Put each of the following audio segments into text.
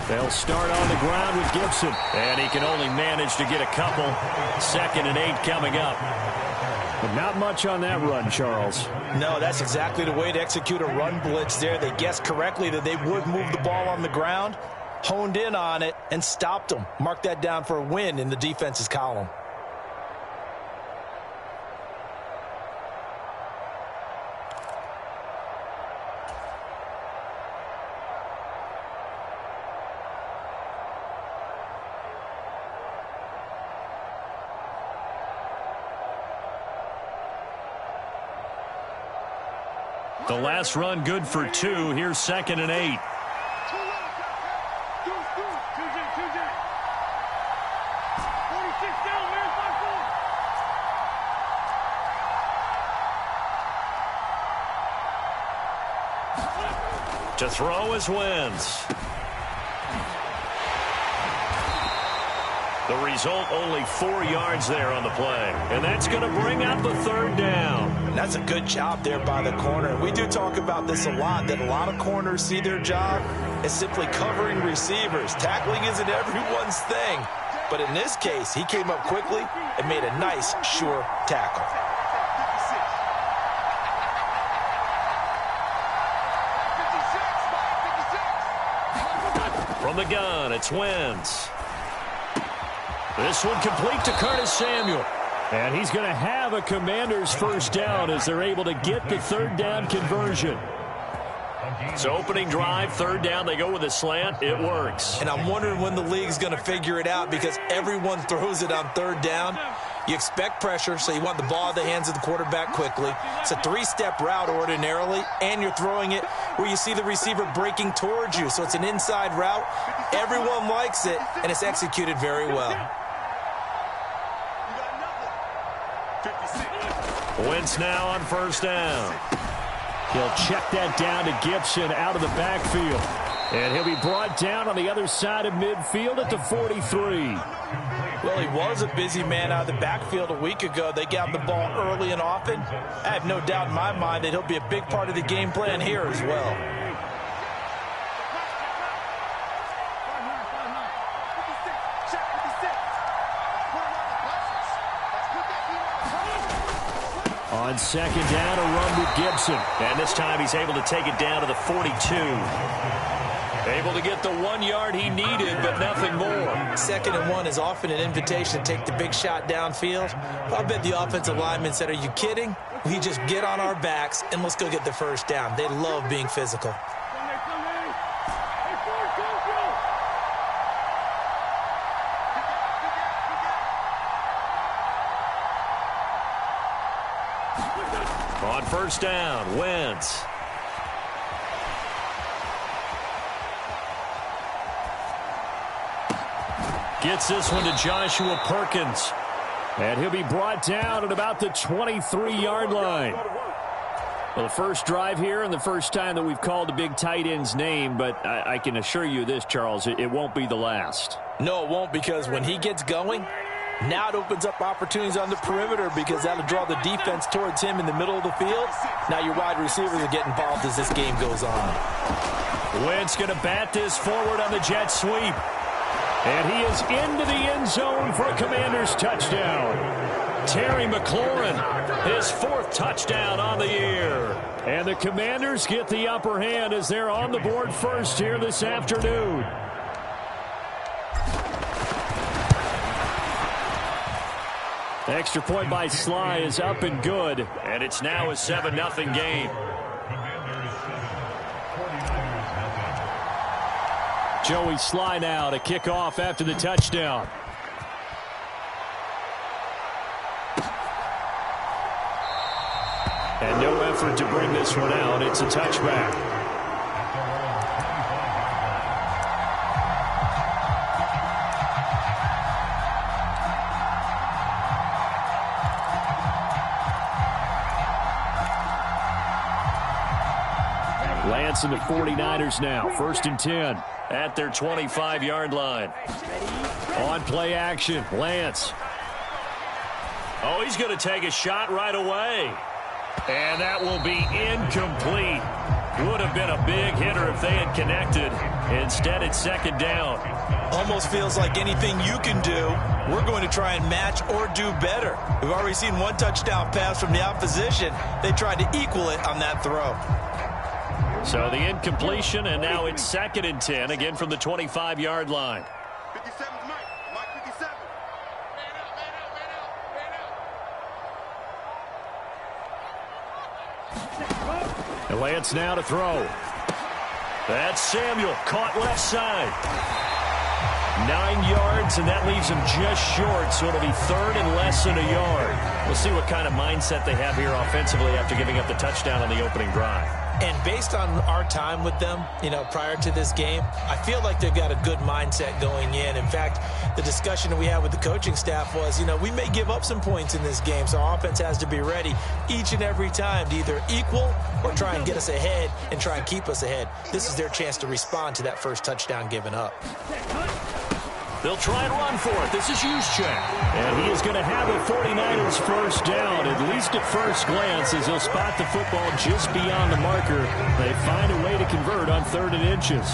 They'll start on the ground with Gibson. And he can only manage to get a couple. 2nd and 8 coming up. But not much on that run, Charles. No, that's exactly the way to execute a run blitz there. They guessed correctly that they would move the ball on the ground, honed in on it, and stopped them. Mark that down for a win in the defense's column. The last run good for 2. Here's 2nd and 8. To throw is Wentz. The result, only 4 yards there on the play. And that's going to bring out the 3rd down. And that's a good job there by the corner. We do talk about this a lot, that a lot of corners see their job as simply covering receivers. Tackling isn't everyone's thing. But in this case, he came up quickly and made a nice, sure tackle. From the gun, it's Wentz. This one complete to Curtis Samuel. And he's going to have a Commanders 1st down as they're able to get the 3rd down conversion. So opening drive, 3rd down, they go with a slant. It works. And I'm wondering when the league's going to figure it out because everyone throws it on 3rd down. You expect pressure, so you want the ball in the hands of the quarterback quickly. It's a 3-step route ordinarily, and you're throwing it where you see the receiver breaking towards you. So it's an inside route. Everyone likes it, and it's executed very well. Wentz now on 1st down. He'll check that down to Gibson out of the backfield. And he'll be brought down on the other side of midfield at the 43. Well, he was a busy man out of the backfield a week ago. They got the ball early and often. I have no doubt in my mind that he'll be a big part of the game plan here as well. On 2nd down, a run with Gibson. And this time he's able to take it down to the 42. Able to get the 1 yard he needed, but nothing more. 2nd and 1 is often an invitation to take the big shot downfield. I bet the offensive lineman said, are you kidding? We just get on our backs and let's go get the 1st down. They love being physical. On 1st down, Wentz. Gets this one to Joshua Perkins. And he'll be brought down at about the 23-yard line. Well, the first drive here and the first time that we've called the big tight end's name, but I can assure you this, Charles, it won't be the last. No, it won't, because when he gets going, now it opens up opportunities on the perimeter because that'll draw the defense towards him in the middle of the field. Now your wide receivers will get involved as this game goes on. Wentz going to bat this forward on the jet sweep. And he is into the end zone for a Commanders touchdown. Terry McLaurin, his 4th touchdown on the year. And the Commanders get the upper hand as they're on the board first here this afternoon. The extra point by Sly is up and good. And it's now a 7-0 game. Joey Sly now to kick off after the touchdown. And no effort to bring this one out. It's a touchback. Lance and the 49ers now. 1st and 10 at their 25-yard line. On play action, Lance. Oh, he's going to take a shot right away. And that will be incomplete. Would have been a big hitter if they had connected. Instead, it's second down. Almost feels like anything you can do, we're going to try and match or do better. We've already seen one touchdown pass from the opposition. They tried to equal it on that throw. So the incompletion, and now it's 2nd and 10, again from the 25-yard line. 57's Mike 57. And Lance now to throw. That's Samuel, caught left side. 9 yards, and that leaves him just short, so it'll be 3rd and less than a yard. We'll see what kind of mindset they have here offensively after giving up the touchdown on the opening drive. And based on our time with them, prior to this game, I feel like they've got a good mindset going in. In fact, the discussion that we had with the coaching staff was, we may give up some points in this game, so our offense has to be ready each and every time to either equal or try and get us ahead and try and keep us ahead. This is their chance to respond to that first touchdown given up. They'll try and run for it. This is Juszczyk. And he is going to have a 49ers first down, at least at first glance, as he'll spot the football just beyond the marker. They find a way to convert on 3rd and inches.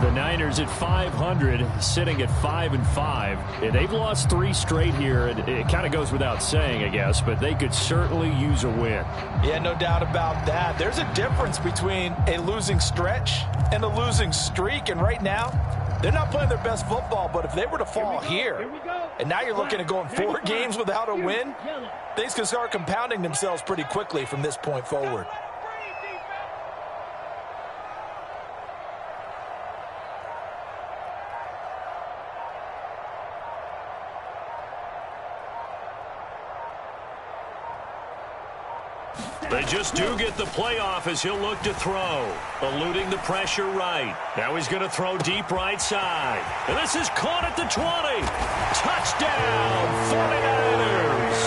The Niners at 500, sitting at 5-5. And they've lost 3 straight here. It kind of goes without saying, I guess, but they could certainly use a win. Yeah, no doubt about that. There's a difference between a losing stretch and a losing streak, and right now, they're not playing their best football, but if they were to fall here, and now you're looking at going 4 games without a win, things can start compounding themselves pretty quickly from this point forward. They just do get the playoff as he'll look to throw. Eluding the pressure right. Now he's going to throw deep right side. And this is caught at the 20. Touchdown, 49ers.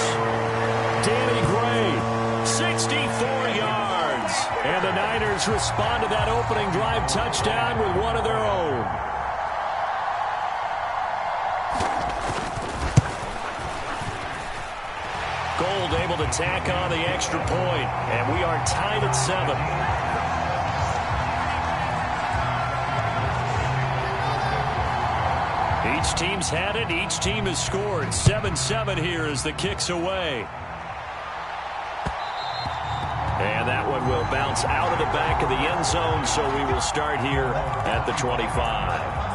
Danny Gray, 64 yards. And the Niners respond to that opening drive touchdown with one of their own. Gold able to tack on the extra point, and we are tied at 7. Each team's had it. Each team has scored. 7-7 here as the kick's away. And that one will bounce out of the back of the end zone, so we will start here at the 25.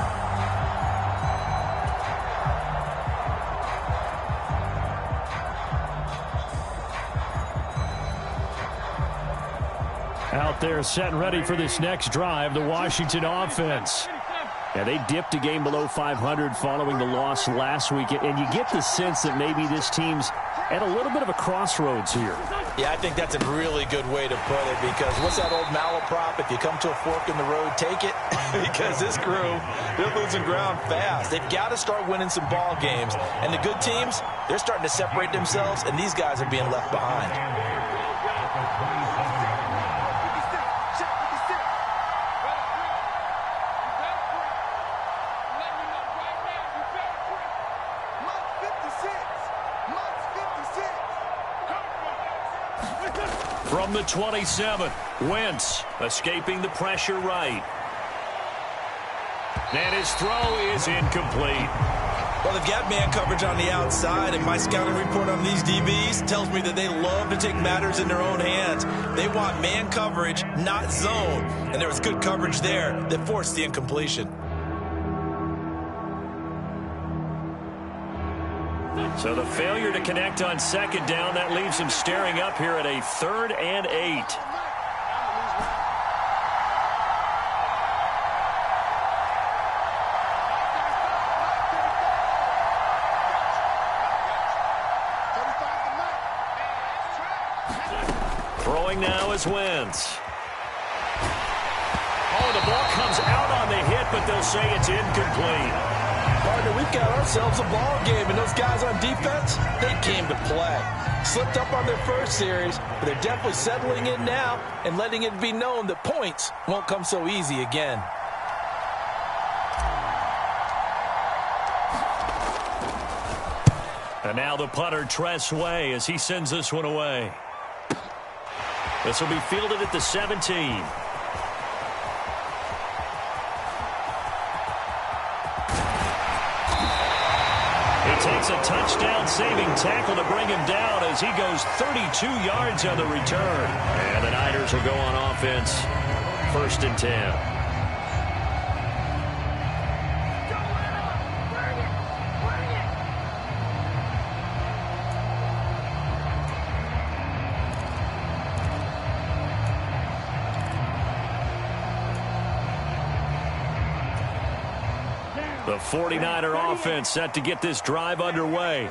Out there set and ready for this next drive, the Washington offense. Yeah, they dipped a game below 500 following the loss last week, and you get the sense that maybe this team's at a little bit of a crossroads here. Yeah, I think that's a really good way to put it, because what's that old malaprop? If you come to a fork in the road, take it. Because this crew, they're losing ground fast. They've got to start winning some ball games. And the good teams, they're starting to separate themselves, and these guys are being left behind. From the 27, Wentz escaping the pressure right. And his throw is incomplete. Well, they've got man coverage on the outside, and my scouting report on these DBs tells me that they love to take matters in their own hands. They want man coverage, not zone. And there was good coverage there that forced the incompletion. So the failure to connect on 2nd down, that leaves him staring up here at a 3rd and 8. Throwing now is Wentz. Oh, the ball comes out on the hit, but they'll say it's incomplete. Partner, we've got ourselves a ball game, and those guys on defense, they came to play. Slipped up on their first series, but they're definitely settling in now and letting it be known that points won't come so easy again. And now the punter, Tress Way, as he sends this one away. This will be fielded at the 17. takes a touchdown-saving tackle to bring him down as he goes 32 yards on the return. And the Niners will go on offense, 1st and 10. The 49er offense set to get this drive underway.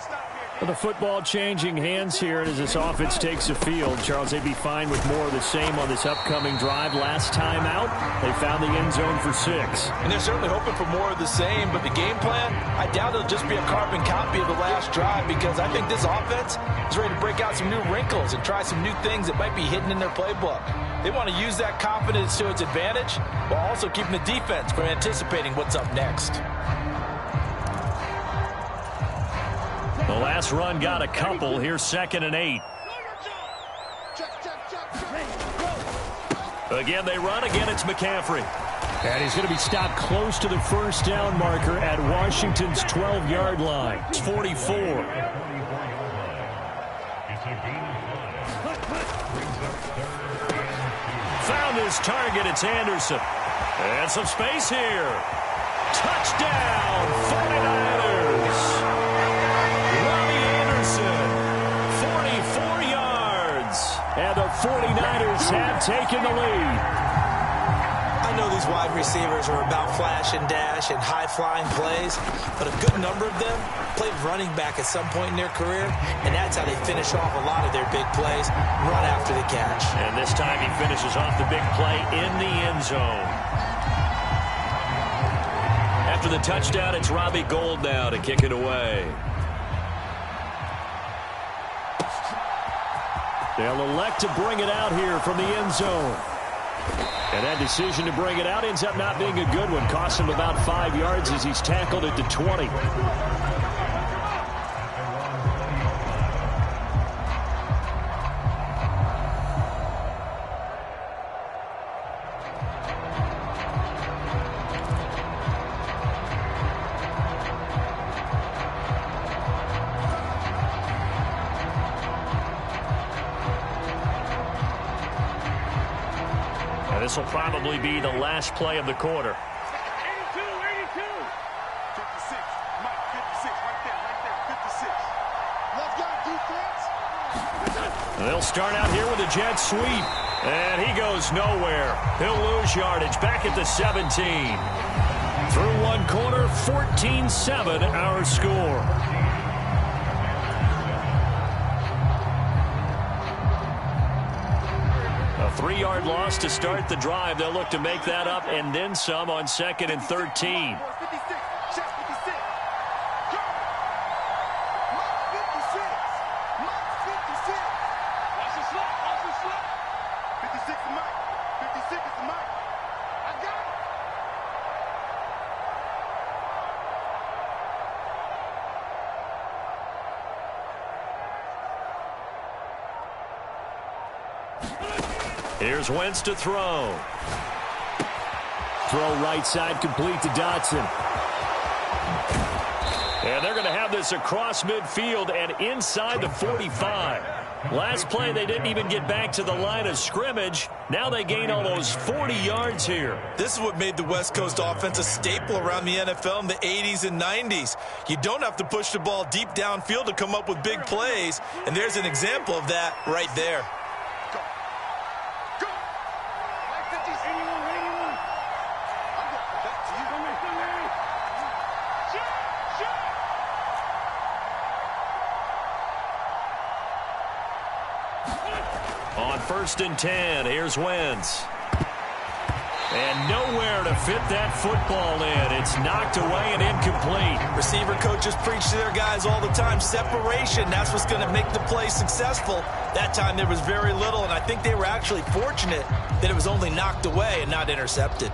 The football changing hands here as this offense takes the field. Charles, they'd be fine with more of the same on this upcoming drive. Last time out, they found the end zone for 6. And they're certainly hoping for more of the same, but the game plan, I doubt it'll just be a carbon copy of the last drive because I think this offense is ready to break out some new wrinkles and try some new things that might be hidden in their playbook. They want to use that confidence to its advantage while also keeping the defense from anticipating what's up next. The last run got a couple. Here's 2nd and 8. Again, they run. Again, it's McCaffrey. And he's going to be stopped close to the first down marker at Washington's 12-yard line. It's 44. Found his target. It's Anderson. And some space here. Touchdown, 49ers. 44 yards, and the 49ers have taken the lead. I know these wide receivers are about flash and dash and high-flying plays, but a good number of them played running back at some point in their career, and that's how they finish off a lot of their big plays, run after the catch. And this time he finishes off the big play in the end zone. After the touchdown, it's Robbie Gould now to kick it away. They'll elect to bring it out here from the end zone. And that decision to bring it out ends up not being a good one. Costs him about 5 yards as he's tackled at the 20. This will probably be the last play of the quarter. 82, 56, Mike, 56, right there, 56. Let's go, defense. They'll start out here with a jet sweep, and he goes nowhere. He'll lose yardage back at the 17. Through one quarter, 14-7 our score. A 3-yard loss to start the drive. They'll look to make that up and then some on 2nd and 13. Here's Wentz to throw. Throw right side complete to Dotson. And they're going to have this across midfield and inside the 45. Last play, they didn't even get back to the line of scrimmage. Now they gain almost 40 yards here. This is what made the West Coast offense a staple around the NFL in the 80s and 90s. You don't have to push the ball deep downfield to come up with big plays, and there's an example of that right there. On 1st and 10, here's Wentz. And nowhere to fit that football in. It's knocked away and incomplete. Receiver coaches preach to their guys all the time. Separation, that's what's going to make the play successful. That time there was very little, and I think they were actually fortunate that it was only knocked away and not intercepted.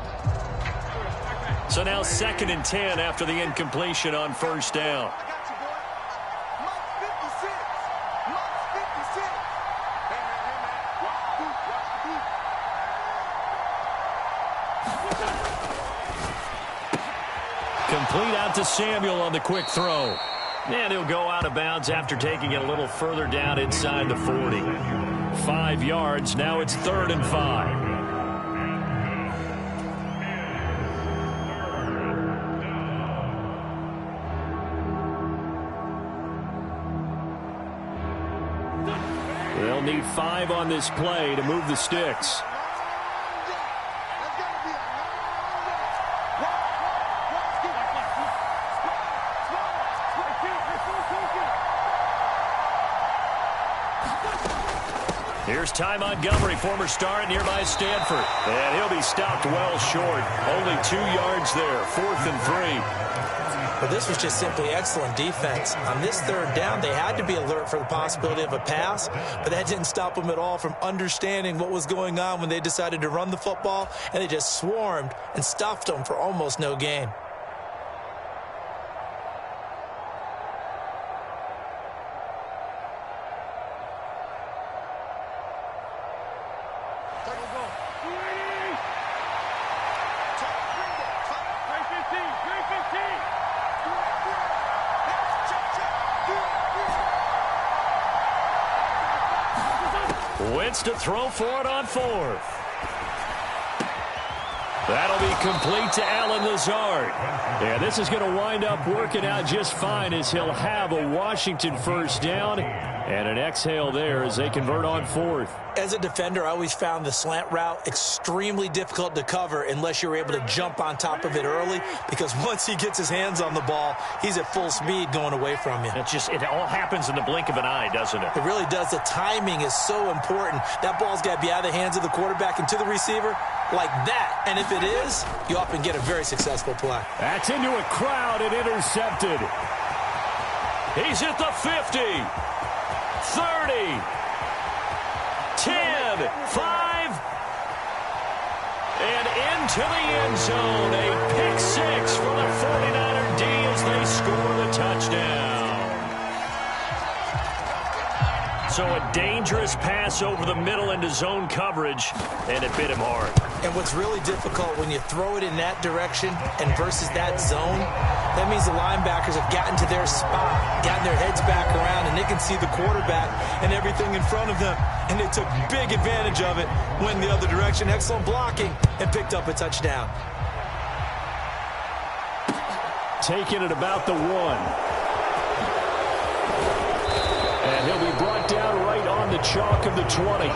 So now 2nd and 10 after the incompletion on 1st down. Complete out to Samuel on the quick throw. And he'll go out of bounds after taking it a little further down inside the 40. 5 yards. Now it's 3rd and 5. They'll need 5 on this play to move the sticks. Here's Ty Montgomery, former star at nearby Stanford. And he'll be stopped well short. Only 2 yards there, 4th and 3. But this was just simply excellent defense. On this 3rd down, they had to be alert for the possibility of a pass, but that didn't stop them at all from understanding what was going on when they decided to run the football, and they just swarmed and stuffed them for almost no gain. Wentz to throw for it on 4th. That'll be complete to Allen Lazard. Yeah, this is going to wind up working out just fine as he'll have a Washington first down and an exhale there as they convert on 4th. As a defender, I always found the slant route extremely difficult to cover unless you're able to jump on top of it early, because once he gets his hands on the ball, he's at full speed going away from you. It all happens in the blink of an eye, doesn't it? It really does. The timing is so important. That ball's got to be out of the hands of the quarterback and to the receiver like that. And if it is, you often get a very successful play. That's into a crowd and intercepted. He's at the 50, 30, 10, 5, and into the end zone. A pick 6 for the 49er D as they score the touchdown. So a dangerous pass over the middle into zone coverage, and it bit him hard. And what's really difficult when you throw it in that direction and versus that zone, that means the linebackers have gotten to their spot, gotten their heads back around, and they can see the quarterback and everything in front of them. And they took big advantage of it, went the other direction, excellent blocking, and picked up a touchdown. Taking it about the 1. And he'll be brought down right on the chalk of the 20.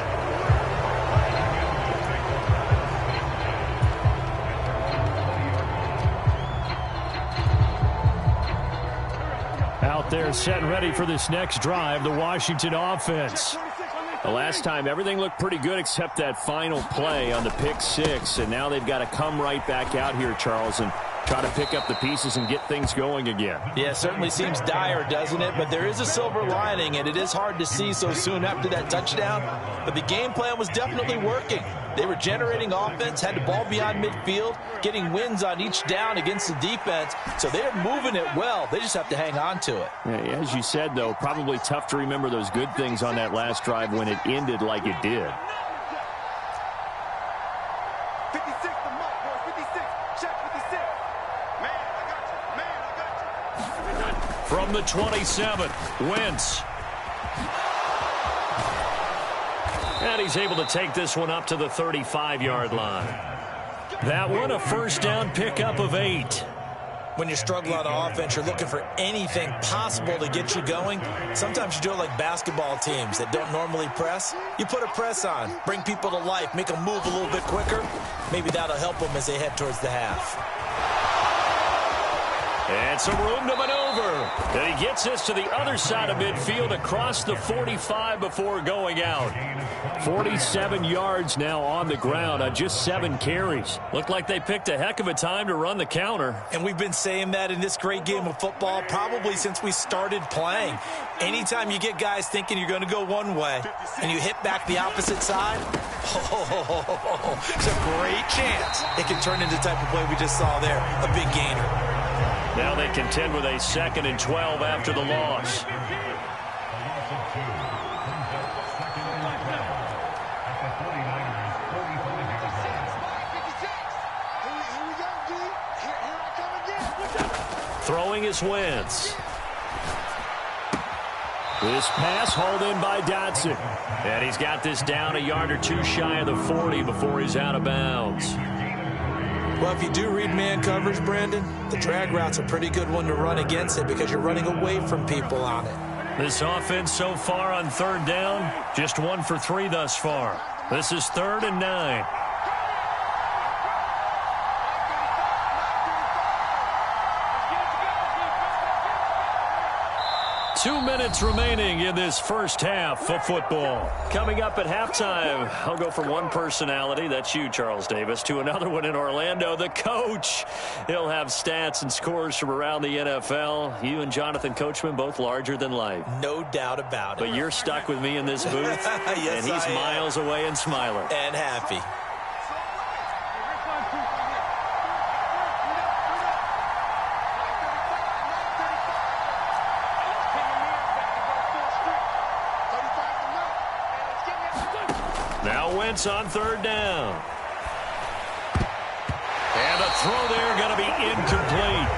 Out there set and ready for this next drive, the Washington offense. The last time, everything looked pretty good except that final play on the pick 6. And now they've got to come right back out here, Charles, and try to pick up the pieces and get things going again. Yeah, it certainly seems dire, doesn't it? But there is a silver lining, and it is hard to see so soon after that touchdown. But the game plan was definitely working. They were generating offense, had the ball beyond midfield, getting wins on each down against the defense. So they're moving it well. They just have to hang on to it. Yeah, as you said, though, probably tough to remember those good things on that last drive when it ended like it did. 56, the mark, boys. 56. Check 56. Man, I got you. Man, I got you. From the 27, Wentz. And he's able to take this one up to the 35-yard line. That one, a first down pickup of 8. When you struggle on offense, you're looking for anything possible to get you going. Sometimes you do it like basketball teams that don't normally press. You put a press on, bring people to life, make them move a little bit quicker. Maybe that'll help them as they head towards the half. And some room to maneuver. And he gets this to the other side of midfield across the 45 before going out. 47 yards now on the ground on just 7 carries. Looked like they picked a heck of a time to run the counter. And we've been saying that in this great game of football probably since we started playing. Anytime you get guys thinking you're going to go one way and you hit back the opposite side, it's a great chance it can turn into the type of play we just saw there, a big gainer. Now they contend with a 2nd and 12 after the loss. Throwing is Wentz. This pass hauled in by Dotson. And he's got this down a yard or two shy of the 40 before he's out of bounds. Well, if you do read man coverage, Brandon, the drag route's a pretty good one to run against it because you're running away from people on it. This offense so far on third down, just 1 for 3 thus far. This is 3rd and 9. Two minutes remaining in this first half of football. Coming up at halftime, I'll go from one personality, that's you, Charles Davis, to another one in Orlando, the coach. He'll have stats and scores from around the NFL. You and Jonathan Coachman, both larger than life. No doubt about it. But you're stuck with me in this booth, yes, and he's miles away and smiling. And happy. Now Wentz on third down. And the throw there going to be incomplete.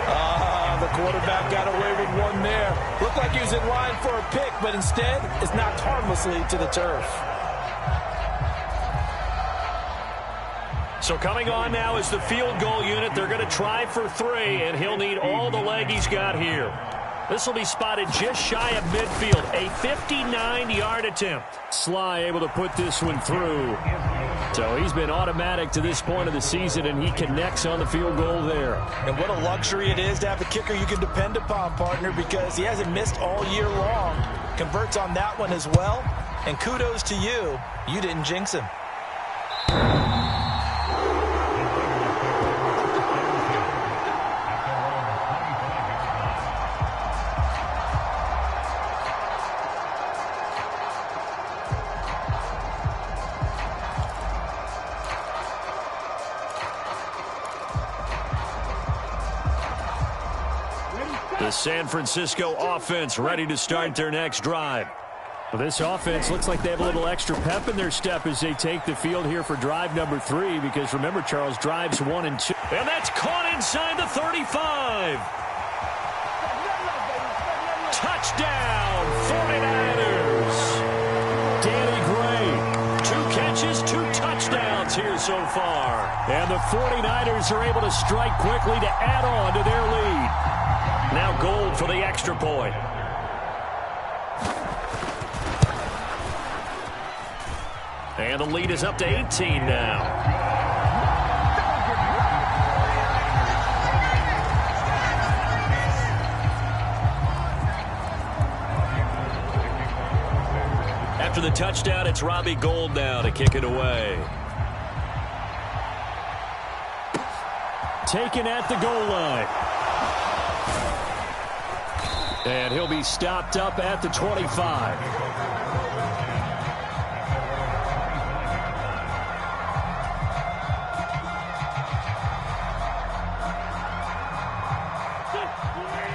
The quarterback got away with one there. Looked like he was in line for a pick, but instead is knocked harmlessly to the turf. So coming on now is the field goal unit. They're going to try for 3, and he'll need all the leg he's got here. This will be spotted just shy of midfield. A 59-yard attempt. Sly able to put this one through. So he's been automatic to this point of the season, and he connects on the field goal there. And what a luxury it is to have a kicker you can depend upon, partner, because he hasn't missed all year long. Converts on that one as well. And kudos to you. You didn't jinx him. The San Francisco offense ready to start their next drive. Well, this offense looks like they have a little extra pep in their step as they take the field here for drive number 3, because remember, Charles, drives 1 and 2. And that's caught inside the 35. Touchdown, 49ers. Danny Gray, 2 catches, 2 touchdowns here so far. And the 49ers are able to strike quickly to add on to their lead. Now Gold for the extra point. And the lead is up to 18 now. After the touchdown, it's Robbie Gould now to kick it away. Taken at the goal line. And he'll be stopped up at the 25.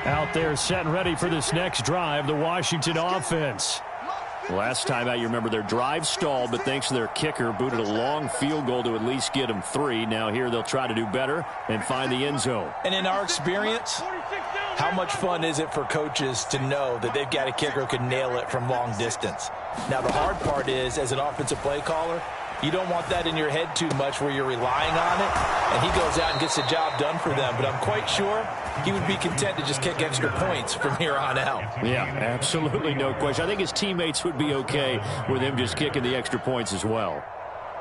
Out there set and ready for this next drive, the Washington offense. Last time out, you remember their drive stalled, but thanks to their kicker, booted a long field goal to at least get them 3. Now here they'll try to do better and find the end zone. And in our experience, how much fun is it for coaches to know that they've got a kicker who can nail it from long distance? Now, the hard part is, as an offensive play caller, you don't want that in your head too much where you're relying on it, and he goes out and gets the job done for them. But I'm quite sure he would be content to just kick extra points from here on out. Yeah, absolutely no question. I think his teammates would be okay with him just kicking the extra points as well.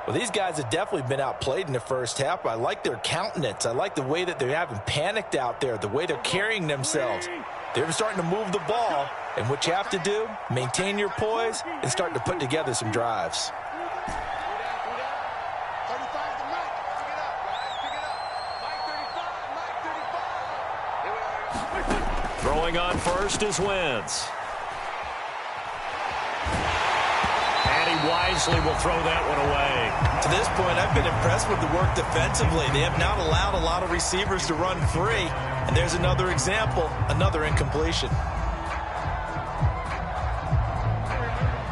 Well, these guys have definitely been outplayed in the first half. I like their countenance. I like the way that they haven't panicked out there, the way they're carrying themselves. They're starting to move the ball, and what you have to do, maintain your poise and start to put together some drives. Throwing on first is Wentz. And he wisely will throw that one away. To this point, I've been impressed with the work defensively. They have not allowed a lot of receivers to run free. And there's another example, another incompletion.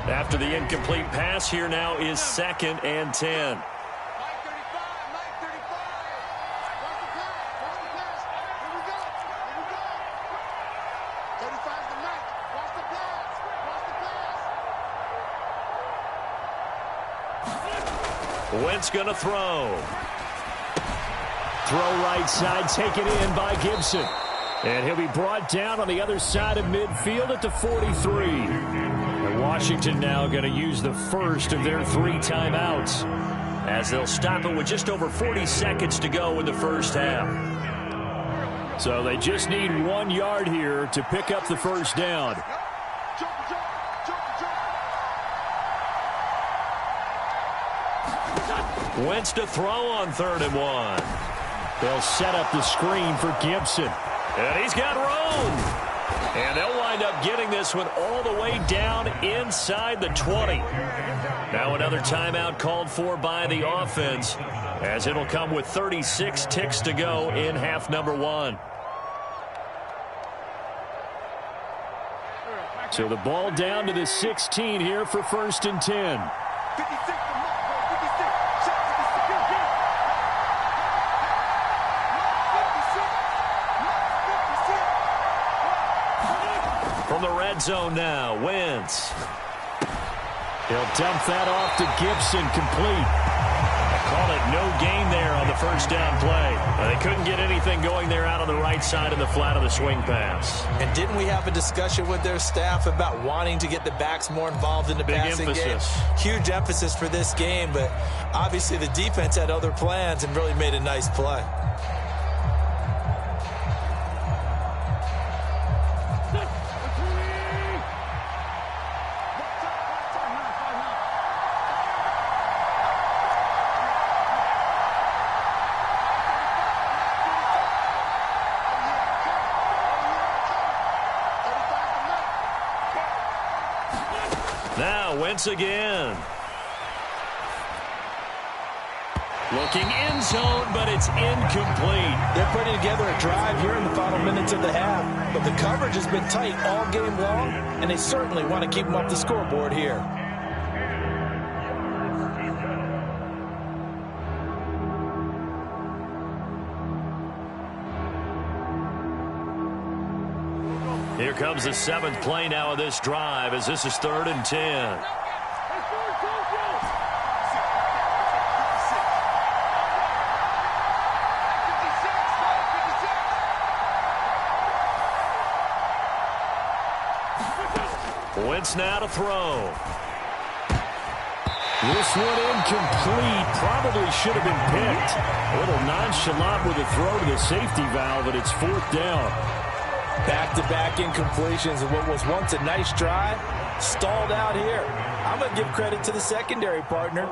After the incomplete pass, here now is 2nd and 10. Wentz going to throw. Throw right side, taken in by Gibson. And he'll be brought down on the other side of midfield at the 43. And Washington now going to use the first of their 3 timeouts, as they'll stop it with just over 40 seconds to go in the first half. So they just need 1 yard here to pick up the first down. Wentz to throw on 3rd and 1. They'll set up the screen for Gibson. And he's got room. And they'll wind up getting this one all the way down inside the 20. Now another timeout called for by the offense, as it'll come with 36 ticks to go in half number 1. So the ball down to the 16 here for 1st and 10. 56. From the red zone now, Wentz. He'll dump that off to Gibson, complete. Call it no gain there on the first down play. They couldn't get anything going there out on the right side of the flat of the swing pass. And didn't we have a discussion with their staff about wanting to get the backs more involved in the passing game? Huge emphasis for this game, but obviously the defense had other plans and really made a nice play. Wentz again. Looking end zone, but it's incomplete. They're putting together a drive here in the final minutes of the half, but the coverage has been tight all game long, and they certainly want to keep them off the scoreboard here. Here comes the 7th play now of this drive, as this is 3rd and 10. Wentz now to throw. This one incomplete. Probably should have been picked. A little nonchalant with a throw to the safety valve, and it's 4th down. Back-to-back incompletions of what was once a nice drive, stalled out here. I'm going to give credit to the secondary partner.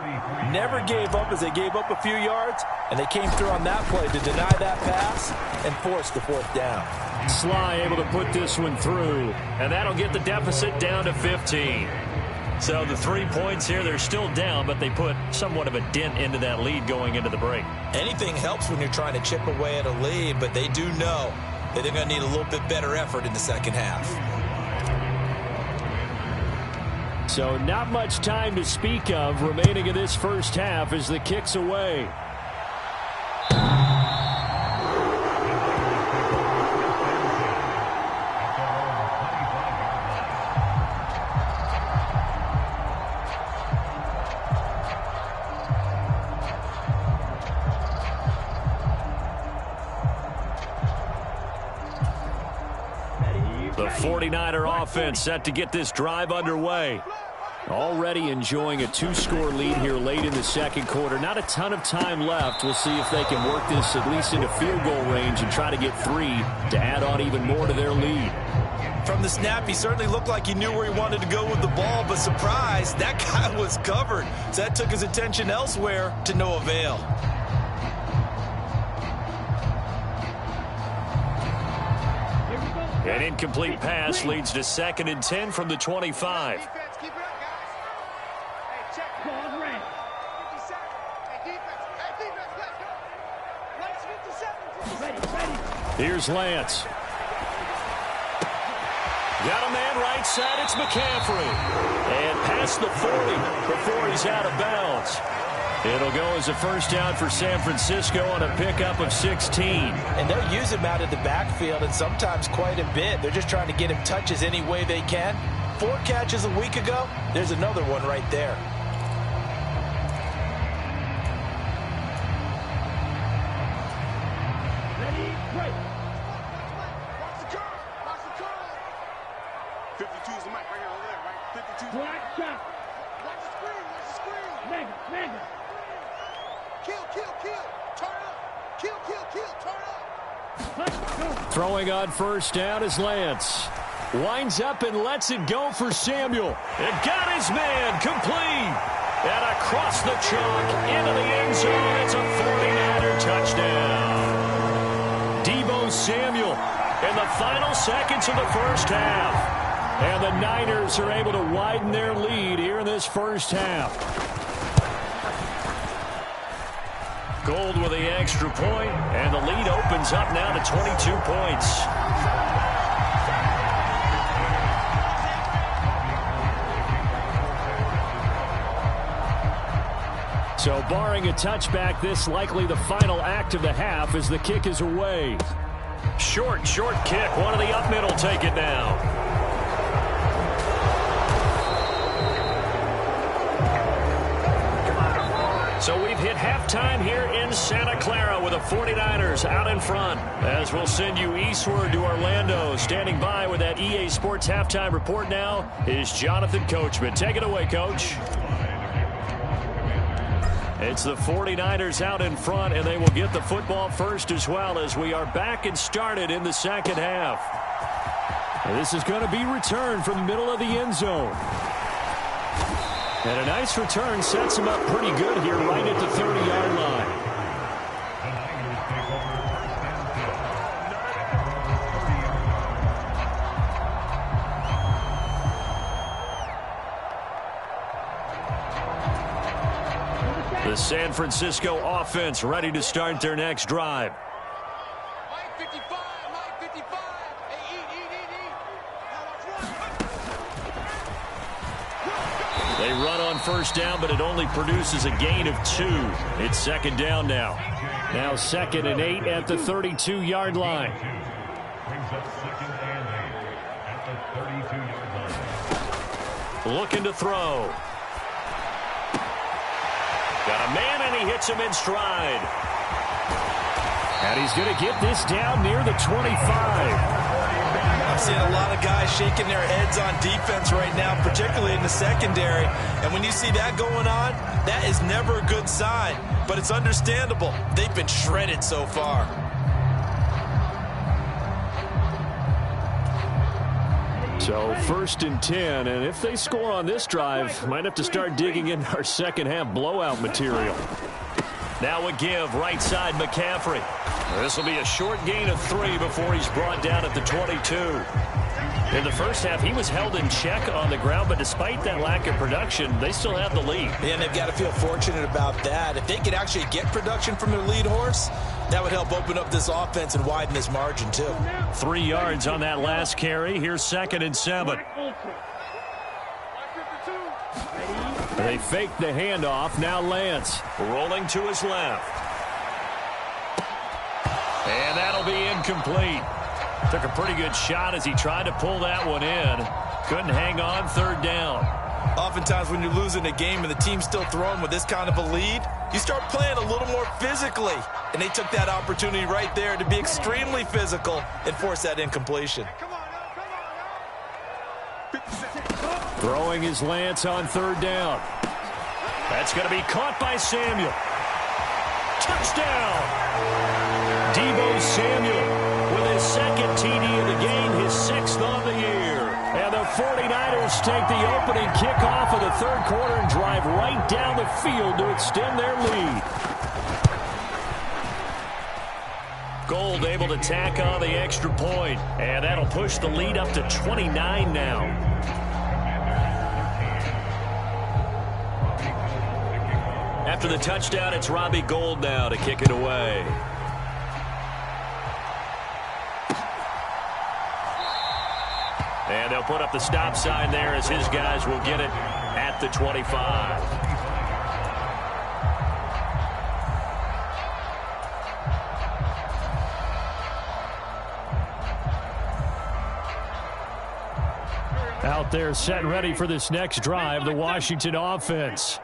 Never gave up as they gave up a few yards, and they came through on that play to deny that pass and force the 4th down. Sly able to put this one through, and that'll get the deficit down to 15. So the 3 points here, they're still down, but they put somewhat of a dent into that lead going into the break. Anything helps when you're trying to chip away at a lead, but they do know that they're going to need a little bit better effort in the second half. So not much time to speak of remaining in this first half as the kick's away. The 49er offense set to get this drive underway. Already enjoying a 2-score lead here late in the second quarter. Not a ton of time left. We'll see if they can work this at least into field goal range and try to get 3 to add on even more to their lead. From the snap, he certainly looked like he knew where he wanted to go with the ball, but surprise, that guy was covered. So that took his attention elsewhere to no avail. An incomplete pass leads to 2nd and 10 from the 25. Defense, keep it up, guys. Hey, check. Ball red. 57. Hey, defense. Hey, defense, let's go. Let's 57. Here's Lance. Got a man right side. It's McCaffrey. And past the 40 before he's out of bounds. It'll go as a first down for San Francisco on a pickup of 16. And they'll use him out of the backfield, and sometimes quite a bit. They're just trying to get him touches any way they can. 4 catches a week ago. There's another one right there. Right. Watch the curve. Watch the curve. 52 is the mic right here over there, right? 52. Black shot. Watch the screen. Watch the screen. Mega. Kill. Turn up. Kill. Turn up. Throwing on first down is Lance. Winds up and lets it go for Samuel. It got his man complete. And across the chalk into the end zone. It's a 49er touchdown. Deebo Samuel in the final seconds of the first half. And the Niners are able to widen their lead here in this first half. Gold with the extra point, and the lead opens up now to 22 points. So barring a touchback, this likely the final act of the half as the kick is away. Short kick. One of the up middle take it now. So we've hit halftime here in Santa Clara with the 49ers out in front. As we'll send you eastward to Orlando. Standing by with that EA Sports halftime report now is Jonathan Coachman. Take it away, Coach. It's the 49ers out in front, and they will get the football first as well as we are back and started in the second half. And this is going to be returned from the middle of the end zone. And a nice return sets him up pretty good here right at the 30-yard line. The San Francisco offense ready to start their next drive. Mike 55. Hey, eat. They run on first down, but it only produces a gain of 2. It's second down now. Now 2nd and 8 at the 32-yard line. Looking to throw. Got a man, and he hits him in stride. And he's going to get this down near the 25. I'm seeing a lot of guys shaking their heads on defense right now, particularly in the secondary. And when you see that going on, that is never a good sign. But it's understandable. They've been shredded so far. So 1st and 10, and if they score on this drive, might have to start digging in our second half blowout material. Now a give, right side McCaffrey. This will be a short gain of 3 before he's brought down at the 22. In the first half, he was held in check on the ground, but despite that lack of production, they still have the lead. Yeah, and they've got to feel fortunate about that. If they could actually get production from their lead horse, that would help open up this offense and widen this margin, too. 3 yards on that last carry. Here's 2nd and 7. They fake the handoff. Now Lance rolling to his left. And that'll be incomplete. Took a pretty good shot as he tried to pull that one in. Couldn't hang on, 3rd down. Oftentimes when you're losing a game and the team's still throwing with this kind of a lead, you start playing a little more physically. And they took that opportunity right there to be extremely physical and force that incompletion. Throwing his Lance on 3rd down. That's going to be caught by Samuel. Touchdown! Deebo Samuel with his 2nd TD of the game, his 6th on the year. And the 49ers take the opening kickoff of the 3rd quarter and drive right down the field to extend their lead. Gold able to tack on the extra point, and that'll push the lead up to 29 now. After the touchdown, it's Robbie Gould now to kick it away. And they'll put up the stop sign there as his guys will get it at the 25. Out there set and ready for this next drive, the Washington offense.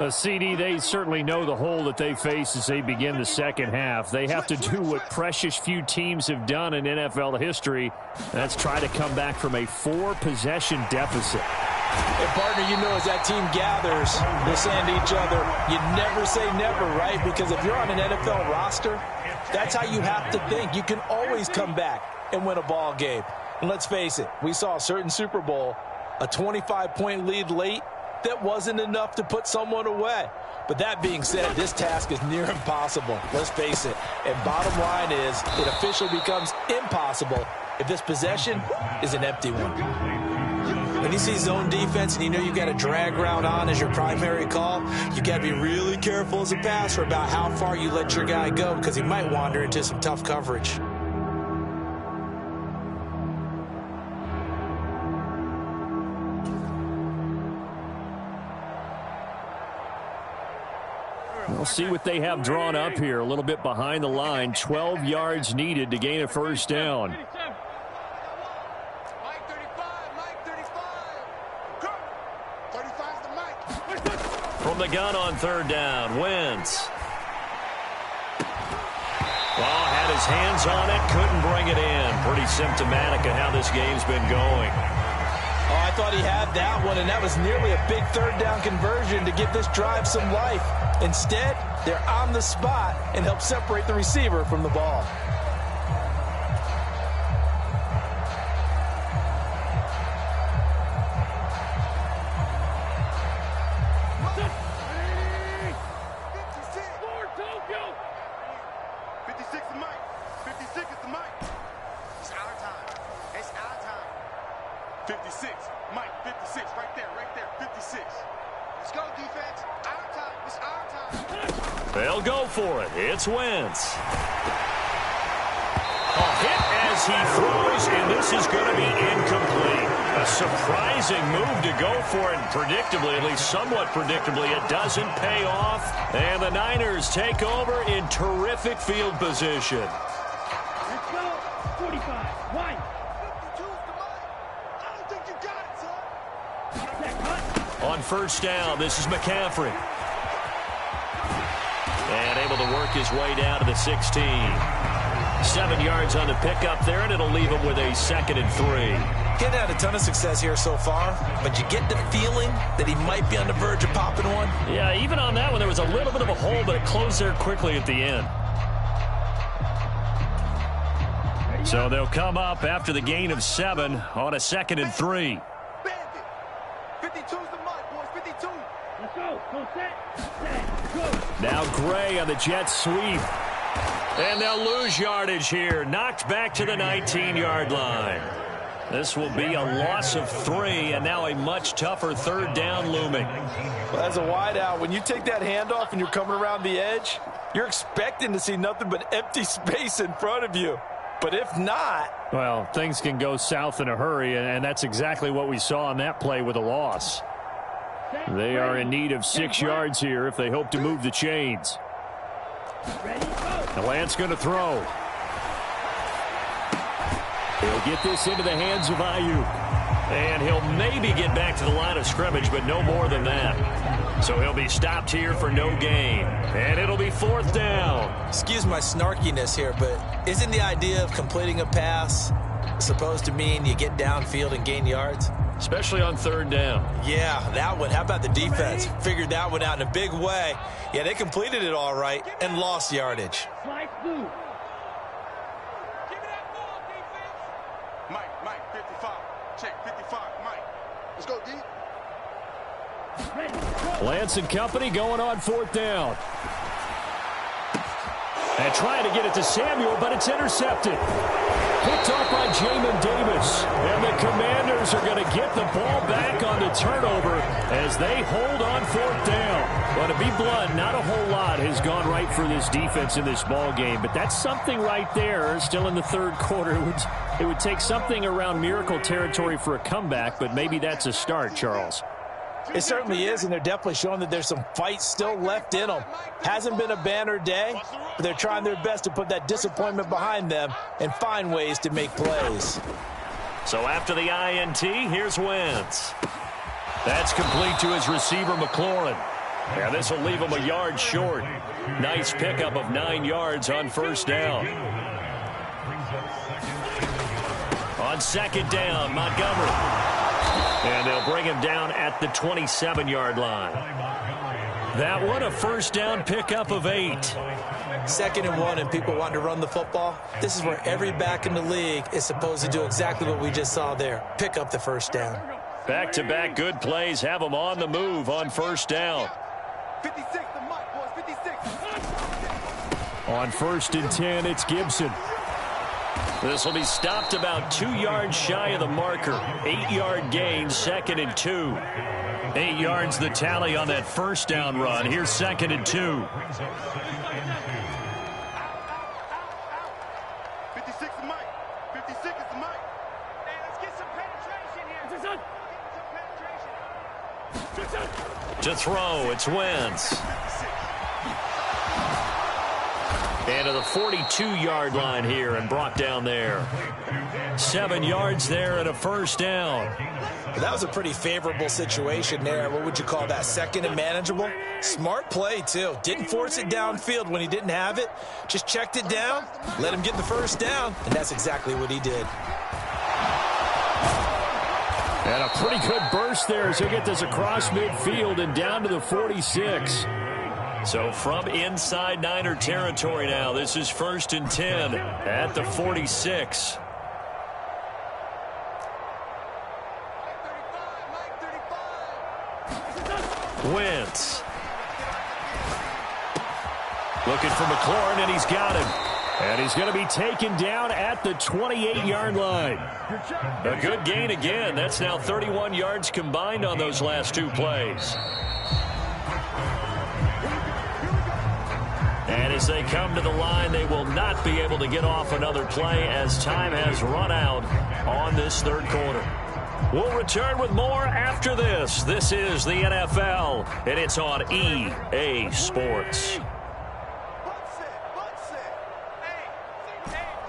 CD, they certainly know the hole that they face as they begin the second half. They have to do what precious few teams have done in NFL history. That's try to come back from a 4-possession deficit. And, partner, you know as that team gathers, they're saying to each other, you never say never, right? Because if you're on an NFL roster, that's how you have to think. You can always come back and win a ball game. And let's face it, we saw a certain Super Bowl, a 25-point lead late, that wasn't enough to put someone away. But that being said, this task is near impossible. Let's face it. And bottom line is, it officially becomes impossible if this possession is an empty one. When you see zone defense and you know you've got a drag route on as your primary call, you got to be really careful as a passer about how far you let your guy go because he might wander into some tough coverage. We'll see what they have drawn up here. A little bit behind the line. 12 yards needed to gain a first down. From the gun on third down, Wentz. Well, had his hands on it, couldn't bring it in. Pretty symptomatic of how this game's been going. Oh, I thought he had that one, and that was nearly a big third down conversion to give this drive some life. Instead, they're on the spot and help separate the receiver from the ball. They'll go for it. It's Wentz. A hit as he throws, and this is going to be incomplete. A surprising move to go for it, and predictably, at least somewhat predictably, it doesn't pay off. And the Niners take over in terrific field position. Let's go. 45. White. 52's the mic. I don't think you got it, son. On first down, this is McCaffrey. And able to work his way down to the 16. 7 yards on the pickup there, and it'll leave him with a 2nd and 3. He's had a ton of success here so far, but you get the feeling that he might be on the verge of popping one. Yeah, even on that one, there was a little bit of a hole, but it closed there quickly at the end. So they'll come up after the gain of 7 on a 2nd and 3. 52's the mic, boys. 52. Let's go. Go set. Go. Now Gray on the jet sweep. And they'll lose yardage here. Knocked back to the 19-yard line. This will be a loss of 3, and now a much tougher third down looming. Well, as a wideout, when you take that handoff and you're coming around the edge, you're expecting to see nothing but empty space in front of you. But if not... Well, things can go south in a hurry, and that's exactly what we saw on that play with a loss. They are in need of 6 yards here if they hope to move the chains. The Lance going to throw. He'll get this into the hands of Ayuk. And he'll maybe get back to the line of scrimmage, but no more than that. So he'll be stopped here for no gain. And it'll be 4th down. Excuse my snarkiness here, but isn't the idea of completing a pass supposed to mean you get downfield and gain yards? Especially on third down. Yeah, that one. How about the defense? Figured that one out in a big way. Yeah, they completed it all right and lost yardage. Slice blue. Mike, 55. Check, 55, Mike. Let's go, D. Lance and company going on 4th down. And trying to get it to Samuel, but it's intercepted. Picked off by Jamin Davis. And the Commanders are going to get the ball back on the turnover as they hold on 4th down. But to be blunt, not a whole lot has gone right for this defense in this ball game. But that's something right there. Still in the third quarter. It would take something around miracle territory for a comeback, but maybe that's a start, Charles. It certainly is, and they're definitely showing that there's some fight still left in them. Hasn't been a banner day, but they're trying their best to put that disappointment behind them and find ways to make plays. So after the INT, here's Wentz. That's complete to his receiver, McLaurin. And this will leave him a yard short. Nice pickup of 9 yards on first down. On second down, Montgomery. And they'll bring him down at the 27-yard line. That one, a first down pickup of 8. 2nd and 1, and people want to run the football. This is where every back in the league is supposed to do exactly what we just saw there. Pick up the first down. Back-to-back good plays have them on the move on first down. 56, the mic, boys, 56. On 1st and 10, it's Gibson. This will be stopped about 2 yards shy of the marker. 8-yard gain, 2nd and 2. 8 yards the tally on that first down run. Here's 2nd and 2. 56 the mic. 56 is the mic. Hey, let's get some penetration here. To throw, it's Wentz. And to the 42-yard line here and brought down there. 7 yards there and a first down. That was a pretty favorable situation there. What would you call that? 2nd and manageable? Smart play, too. Didn't force it downfield when he didn't have it. Just checked it down, let him get the first down, and that's exactly what he did. And a pretty good burst there as he'll get this across midfield and down to the 46. So from inside Niner territory now, this is 1st and 10 at the 46. Wentz. Looking for McLaurin, and he's got him. And he's going to be taken down at the 28-yard line. A good gain again. That's now 31 yards combined on those last 2 plays. And as they come to the line, they will not be able to get off another play as time has run out on this 3rd quarter. We'll return with more after this. This is the NFL, and it's on EA Sports.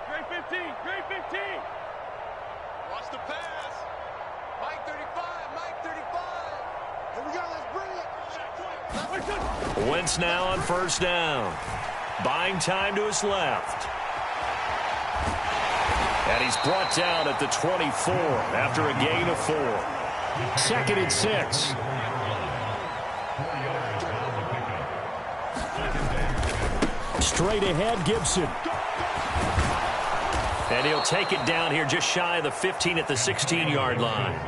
Grade 15, grade 15. Watch the pass. Mike 35, Mike 35. Here we go, let's bring it. Wentz now on first down. Buying time to his left. And he's brought down at the 24 after a gain of 4. 2nd and 6. Straight ahead, Gibson. And he'll take it down here just shy of the 15 at the 16-yard line.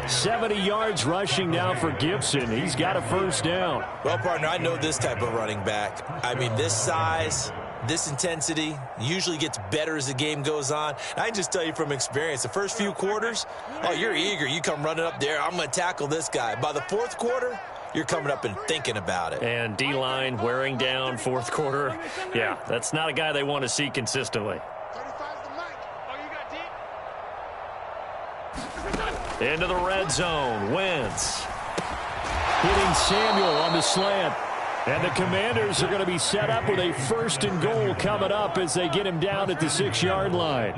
70 yards rushing now for Gibson. He's got a first down. Well, partner, I know this type of running back. I mean, this size, this intensity usually gets better as the game goes on. And I can just tell you from experience, the first few quarters, oh, you're eager. You come running up there, I'm going to tackle this guy. By the 4th quarter, you're coming up and thinking about it. And D-line wearing down 4th quarter. Yeah, that's not a guy they want to see consistently. 35's the mic. Oh, you got deep? Into the red zone. Wentz. Hitting Samuel on the slant. And the Commanders are going to be set up with a 1st and goal coming up as they get him down at the 6-yard line.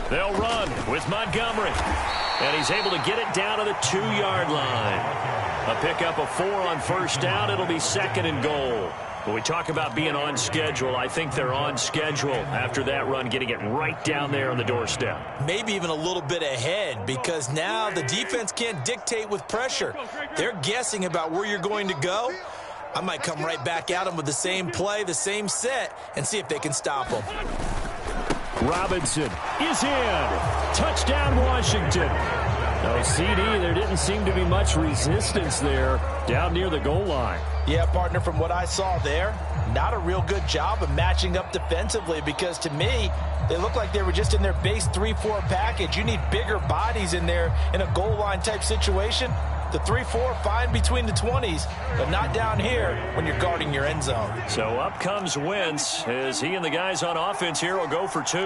They'll run with Montgomery. And he's able to get it down to the 2-yard line. A pickup of 4 on first down. It'll be 2nd and goal. When we talk about being on schedule, I think they're on schedule after that run, getting it right down there on the doorstep. Maybe even a little bit ahead, because now the defense can't dictate with pressure. They're guessing about where you're going to go. I might come right back at them with the same play, the same set, and see if they can stop them. Robinson is in. Touchdown, Washington. No, CD, there didn't seem to be much resistance there down near the goal line. Yeah, partner, from what I saw there, not a real good job of matching up defensively, because to me, they look like they were just in their base 3-4 package. You need bigger bodies in there in a goal line type situation. The 3-4, fine between the 20s, but not down here when you're guarding your end zone. So up comes Wentz as he and the guys on offense here will go for 2. 56.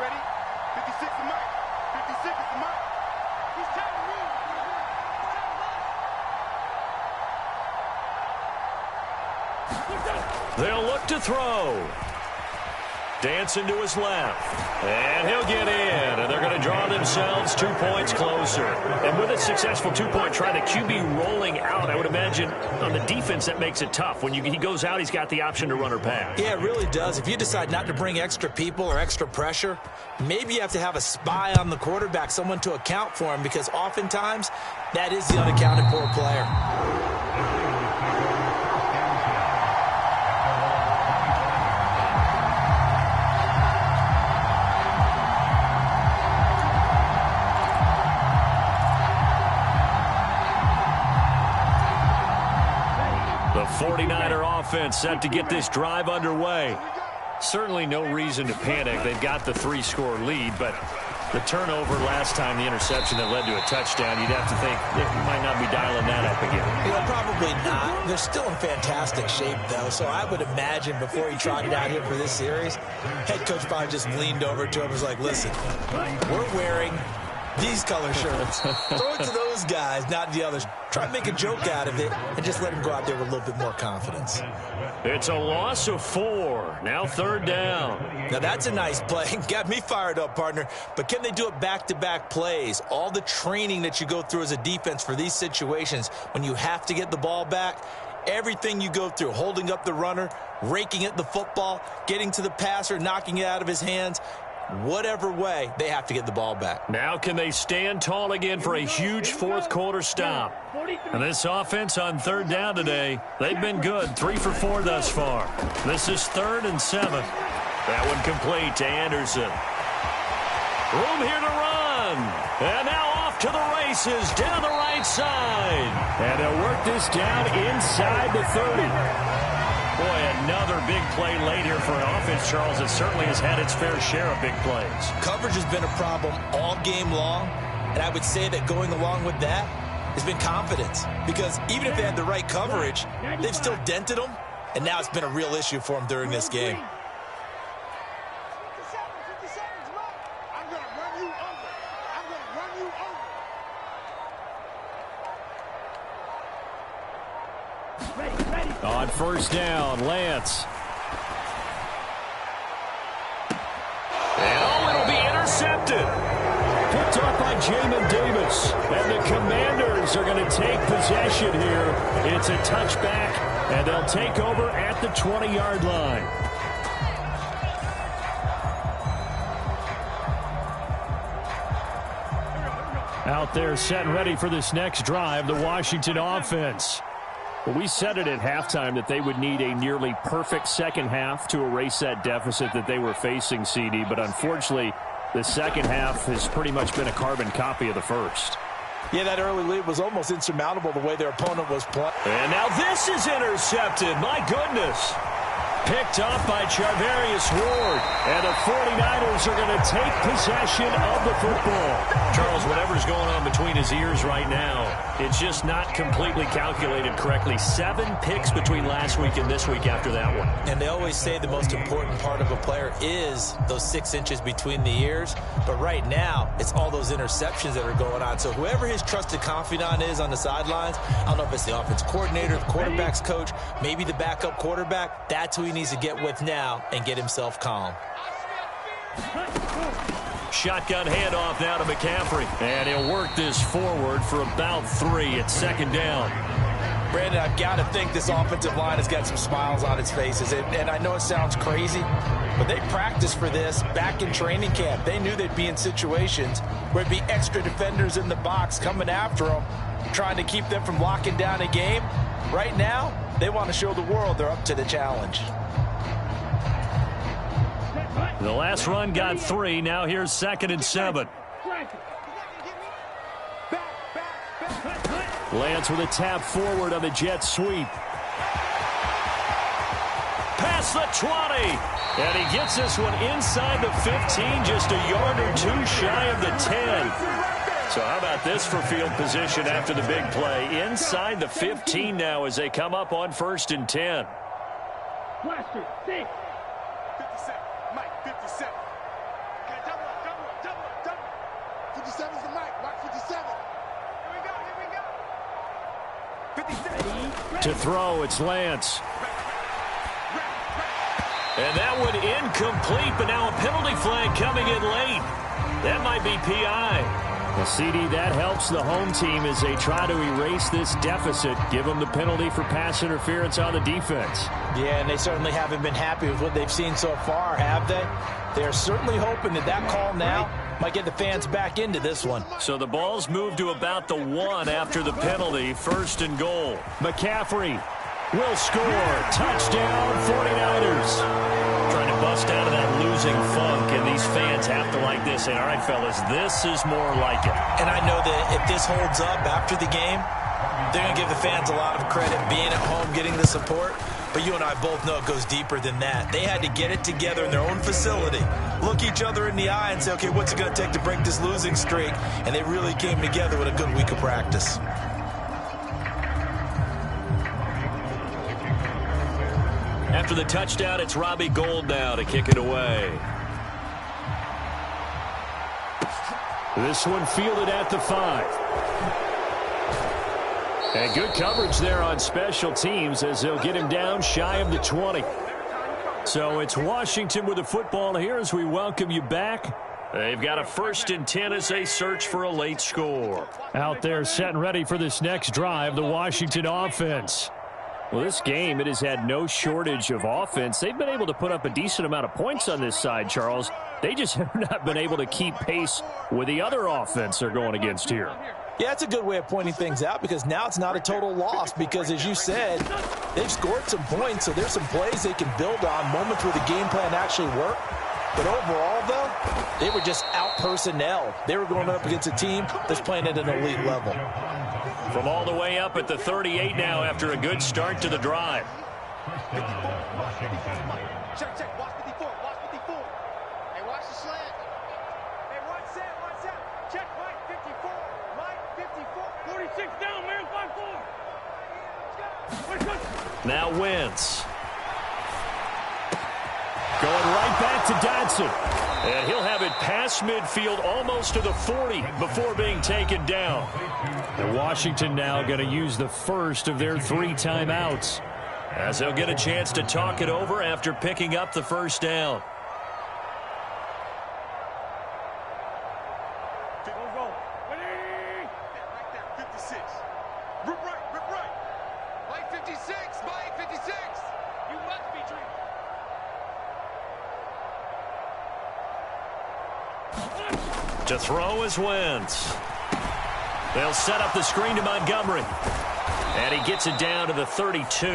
Ready? 56 the mic. 56 is the mic. He's trying to move. They'll look to throw. dancing to his left. And he'll get in. And they're going to draw themselves 2 points closer. And with a successful two-point try, the QB rolling out, I would imagine on the defense that makes it tough. When he goes out, he's got the option to run or pass. Yeah, it really does. If you decide not to bring extra people or extra pressure, maybe you have to have a spy on the quarterback, someone to account for him, because oftentimes that is the unaccounted for player. The 49er offense set to get this drive underway. Certainly no reason to panic. They've got the 3-score lead, but the turnover last time, the interception that led to a touchdown, you'd have to think they might not be dialing that up again. Yeah, probably not. They're still in fantastic shape, though, so I would imagine before he trotted out here for this series, head coach probably just leaned over to him and was like, listen, we're wearing these color shirts. Throw it to those guys, not the others. Try and make a joke out of it and just let them go out there with a little bit more confidence. It's a loss of 4. Now 3rd down. Now that's a nice play. Got me fired up, partner. But can they do it back-to-back plays? All the training that you go through as a defense for these situations, when you have to get the ball back, everything you go through, holding up the runner, raking at the football, getting to the passer, knocking it out of his hands, whatever way, they have to get the ball back. Now can they stand tall again for a huge fourth-quarter stop? And this offense on 3rd down today, they've been good. 3 for 4 thus far. This is 3rd and 7. That one complete to Anderson. Room here to run. And now off to the races down the right side. And they'll work this down inside the 30. Boy, another big play late here for an offense, Charles, that certainly has had its fair share of big plays. Coverage has been a problem all game long, and I would say that going along with that has been confidence, because even if they had the right coverage, they've still dented them, and now it's been a real issue for them during this game. I'm going to run you over. I'm going to run you over. On 1st down, Lance. And it'll be intercepted. Picked up by Jamin Davis. And the Commanders are going to take possession here. It's a touchback, and they'll take over at the 20-yard line. Out there set and ready for this next drive, the Washington offense. Well, we said it at halftime that they would need a nearly perfect second half to erase that deficit that they were facing, CD. But unfortunately, the second half has pretty much been a carbon copy of the first. Yeah, that early lead was almost insurmountable the way their opponent was playing. And now this is intercepted. My goodness. Picked up by Charvarius Ward. And the 49ers are going to take possession of the football. Charles, whatever's going on between his ears right now, it's just not completely calculated correctly. 7 picks between last week and this week after that one. And they always say the most important part of a player is those 6 inches between the ears. But right now, it's all those interceptions that are going on. So whoever his trusted confidant is on the sidelines, I don't know if it's the offense coordinator, the quarterback's coach, maybe the backup quarterback, that's who he needs to get with now and get himself calm. Shotgun handoff now to McCaffrey. And he'll work this forward for about 3 at 2nd down. Brandon, I've got to think this offensive line has got some smiles on its faces. And I know it sounds crazy, but they practiced for this back in training camp. They knew they'd be in situations where it'd be extra defenders in the box coming after them, trying to keep them from locking down a game. Right now, they want to show the world they're up to the challenge. The last run got 3. Now here's 2nd and 7. Lance with a tap forward on the jet sweep. Past the 20. And he gets this one inside the 15, just a yard or 2 shy of the 10. So how about this for field position after the big play? Inside the 15 now as they come up on 1st and 10. 57. Mike, 57. Okay, double up. 57's the Mike. Mark 57. Here we go. 57. To throw, it's Lance. And that one Incomplete, but now a penalty flag coming in late. That might be PI. Well, CD, that helps the home team as they try to erase this deficit, give them the penalty for pass interference on the defense. Yeah, and they certainly haven't been happy with what they've seen so far, have they? They're certainly hoping that that call now might get the fans back into this one. So the ball's moved to about the 1 after the penalty, 1st and goal. McCaffrey will score. Touchdown, 49ers. Trying to bust out of that losing funk, and these fans have to like this. And all right, fellas, this is more like it. And I know that if this holds up after the game, they're going to give the fans a lot of credit being at home, getting the support. But you and I both know it goes deeper than that. They had to get it together in their own facility, look each other in the eye and say, okay, what's it going to take to break this losing streak? And they really came together with a good week of practice. After the touchdown, it's Robbie Gould now to kick it away. This one fielded at the 5. And good coverage there on special teams as they'll get him down shy of the 20. So it's Washington with the football here as we welcome you back. They've got a 1st and 10 as they search for a late score. Out there set and ready for this next drive, the Washington offense. Well, this game, it has had no shortage of offense. They've been able to put up a decent amount of points on this side, Charles. They just have not been able to keep pace with the other offense they're going against here. Yeah, it's a good way of pointing things out because now it's not a total loss because, as you said, they've scored some points, so there's some plays they can build on, moments where the game plan actually worked. But overall, though, they were just out-personnel. They were going up against a team that's playing at an elite level. From all the way up at the 38 now after a good start to the drive. Check, check. Watch 54. Watch 54. Hey, watch the slant. Hey, watch that. Check Mike 54. Mike 54. 46 down, man. 5-4. Now Wentz. Going right back to Dodson. And he'll have it past midfield almost to the 40 before being taken down. And Washington now going to use the first of their 3 timeouts as they'll get a chance to talk it over after picking up the first down. Right there, 56. Rip right. Mike 56, Mike 56. You must be dreaming. To throw is Wentz. They'll set up the screen to Montgomery. And he gets it down to the 32.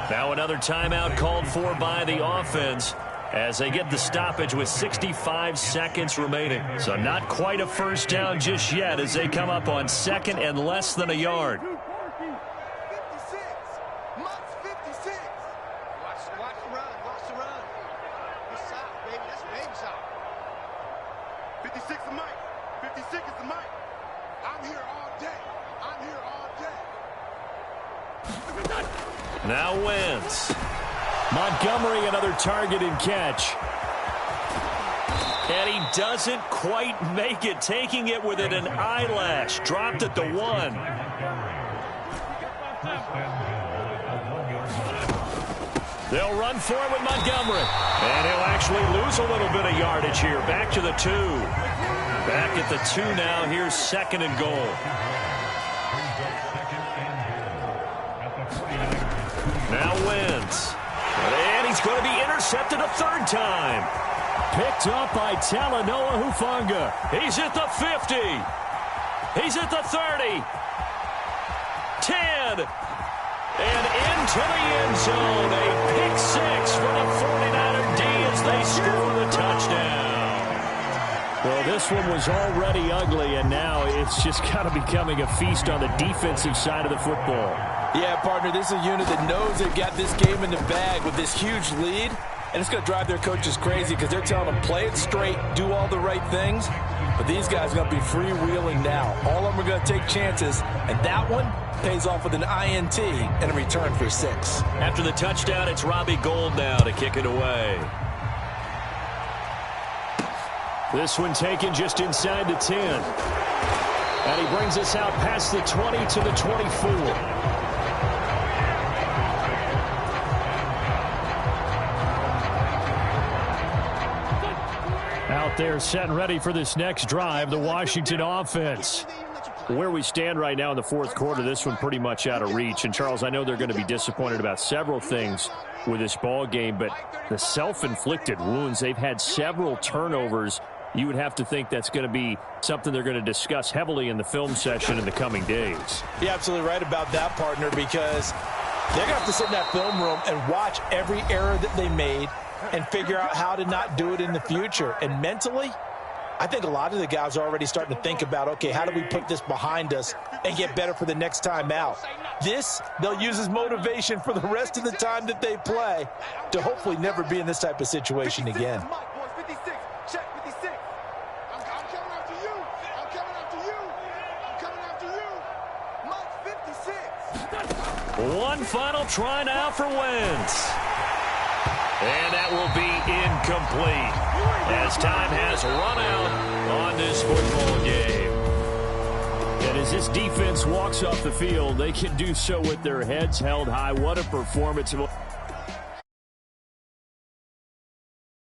Now another timeout called for by the offense as they get the stoppage with 65 seconds remaining. So not quite a first down just yet as they come up on 2nd and less than a yard. 56. Mike's 56. Watch the run. Watch the run. Good stop, baby. That's a baby stop. 56 is Mike. 56 is the Mike. I'm here all day. I'm here all day. Now Wentz. Montgomery, another target and catch. And he doesn't quite make it, taking it within an eyelash. Dropped at the 1. They'll run for it with Montgomery. And he'll actually lose a little bit of yardage here. Back to the 2. Back at the 2 now. Here's 2nd and goal. Now Wentz. And he's going to be intercepted a 3rd time. Picked up by Talanoa Hufanga. He's at the 50. He's at the 30. 10. And into the end zone. A pick 6 for the 49er D as they score the touchdown. Well, this one was already ugly, and now it's just kind of becoming a feast on the defensive side of the football. Yeah, partner, this is a unit that knows they've got this game in the bag with this huge lead, and it's going to drive their coaches crazy because they're telling them play it straight, do all the right things, but these guys are going to be freewheeling now. All of them are going to take chances, and that one pays off with an INT and a return for 6. After the touchdown, it's Robbie Gould now to kick it away. This one taken just inside the 10. And he brings us out past the 20 to the 24. They're set and ready for this next drive, the Washington offense. Where we stand right now in the fourth quarter, this one pretty much out of reach. And, Charles, I know they're going to be disappointed about several things with this ball game, but the self-inflicted wounds, they've had several turnovers. You would have to think that's going to be something they're going to discuss heavily in the film session in the coming days. You're absolutely right about that, partner, because they're going to have to sit in that film room and watch every error that they made and figure out how to not do it in the future. And mentally, I think a lot of the guys are already starting to think about, okay, how do we put this behind us and get better for the next time out? This, they'll use as motivation for the rest of the time that they play to hopefully never be in this type of situation again. One final try now for Wentz. And that will be incomplete as time has run out on this football game. And as this defense walks off the field, they can do so with their heads held high. What a performance.